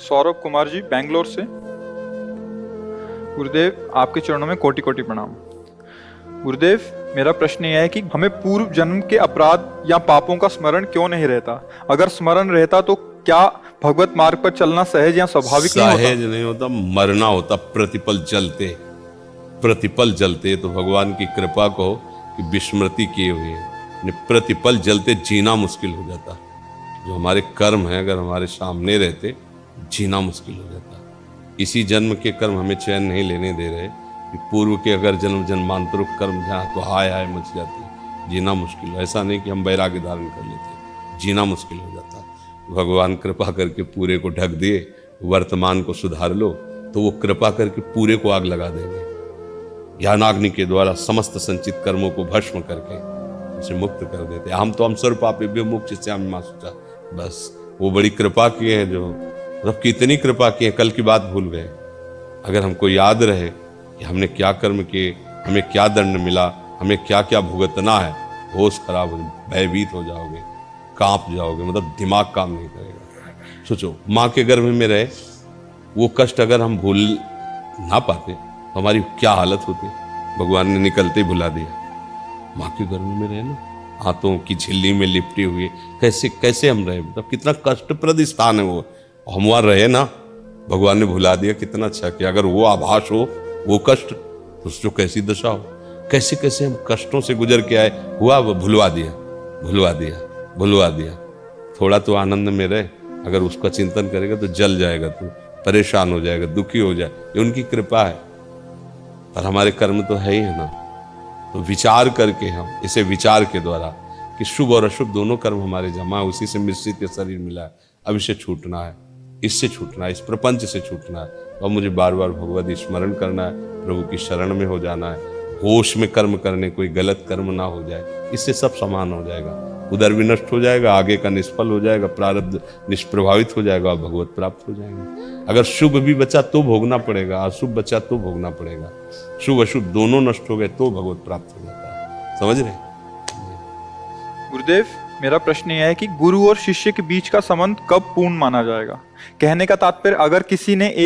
सौरभ कुमार जी, बैंगलोर से। गुरुदेव, आपके चरणों में कोटि कोटि प्रणाम। गुरुदेव, मेरा प्रश्न यह है कि हमें पूर्व जन्म के अपराध या पापों का स्मरण क्यों नहीं रहता? अगर स्मरण रहता तो क्या भगवत मार्ग पर चलना सहज या स्वाभाविक नहीं होता? सहज नहीं होता, मरना होता। प्रतिपल जलते तो भगवान की कृपा कहो कि विस्मृति किए हुए प्रतिपल जलते जीना मुश्किल हो जाता। जो हमारे कर्म है अगर हमारे सामने रहते, जीना मुश्किल हो जाता। इसी जन्म के कर्म हमें चैन नहीं लेने दे रहे कि पूर्व के अगर जन्म जन्मांतरिक कर्म जहाँ तो हाय हाय मच जाती, जीना मुश्किल। ऐसा नहीं कि हम वैराग्य धारण कर लेते, जीना मुश्किल हो जाता। भगवान कृपा करके पूरे को ढक दिए, वर्तमान को सुधार लो तो वो कृपा करके पूरे को आग लगा देंगे। ज्ञानाग्नि के द्वारा समस्त संचित कर्मों को भस्म करके उसे मुक्त कर देते। हम तो हम स्वरूप पापे मुक्त श्याम मां सोचा। बस वो बड़ी कृपा किए हैं, जो मतलब कितनी कृपा की है, कल की बात भूल गए। अगर हमको याद रहे कि हमने क्या कर्म किए, हमें क्या दंड मिला, हमें क्या क्या भुगतना है, होश खराब हो, भयभीत हो जाओगे, कांप जाओगे, मतलब दिमाग काम नहीं करेगा। सोचो, माँ के गर्भ में रहे वो कष्ट अगर हम भूल ना पाते तो हमारी क्या हालत होती। भगवान ने निकलते ही भुला दिया। माँ के गर्भ में रहे ना, हाथों की झिल्ली में लिपटे हुए, कैसे कैसे हम रहे, मतलब कितना कष्टप्रद स्थान है वो। हम वहाँ रहे ना, भगवान ने भुला दिया। कितना अच्छा कि अगर वो आभास हो, वो कष्ट, तो उसको कैसी दशा हो। कैसे कैसे हम कष्टों से गुजर के आए, हुआ वो भुलवा दिया। थोड़ा तो आनंद में रहे। अगर उसका चिंतन करेगा तो जल जाएगा, तू परेशान हो जाएगा, दुखी हो जाए। ये उनकी कृपा है, पर हमारे कर्म तो है ही है ना। तो विचार करके हम इसे विचार के द्वारा कि शुभ और अशुभ दोनों कर्म हमारे जमा, उसी से मिश्रित ये शरीर मिला है, अब इसे छूटना है, इससे छूटना है, इस प्रपंच से छूटना है। और मुझे बार बार भगवत स्मरण करना है, प्रभु की शरण में हो जाना है, होश में कर्म करने, कोई गलत कर्म ना हो जाए। इससे सब समान हो जाएगा। उधर भी नष्ट हो जाएगा, आगे का निष्फल हो जाएगा, प्रारब्ध निष्प्रभावित हो जाएगा और भगवत प्राप्त हो जाएंगे। अगर शुभ भी बचा तो भोगना पड़ेगा, अशुभ बचा तो भोगना पड़ेगा। शुभ अशुभ दोनों नष्ट हो गए तो भगवत प्राप्त हो जाता है। समझ रहे? गुरुदेव, मेरा प्रश्न यह है कि गुरु और शिष्य के बीच का संबंध कब पूर्ण माना जाएगा? कहने का तात्पर्य, अगर किसी ने एक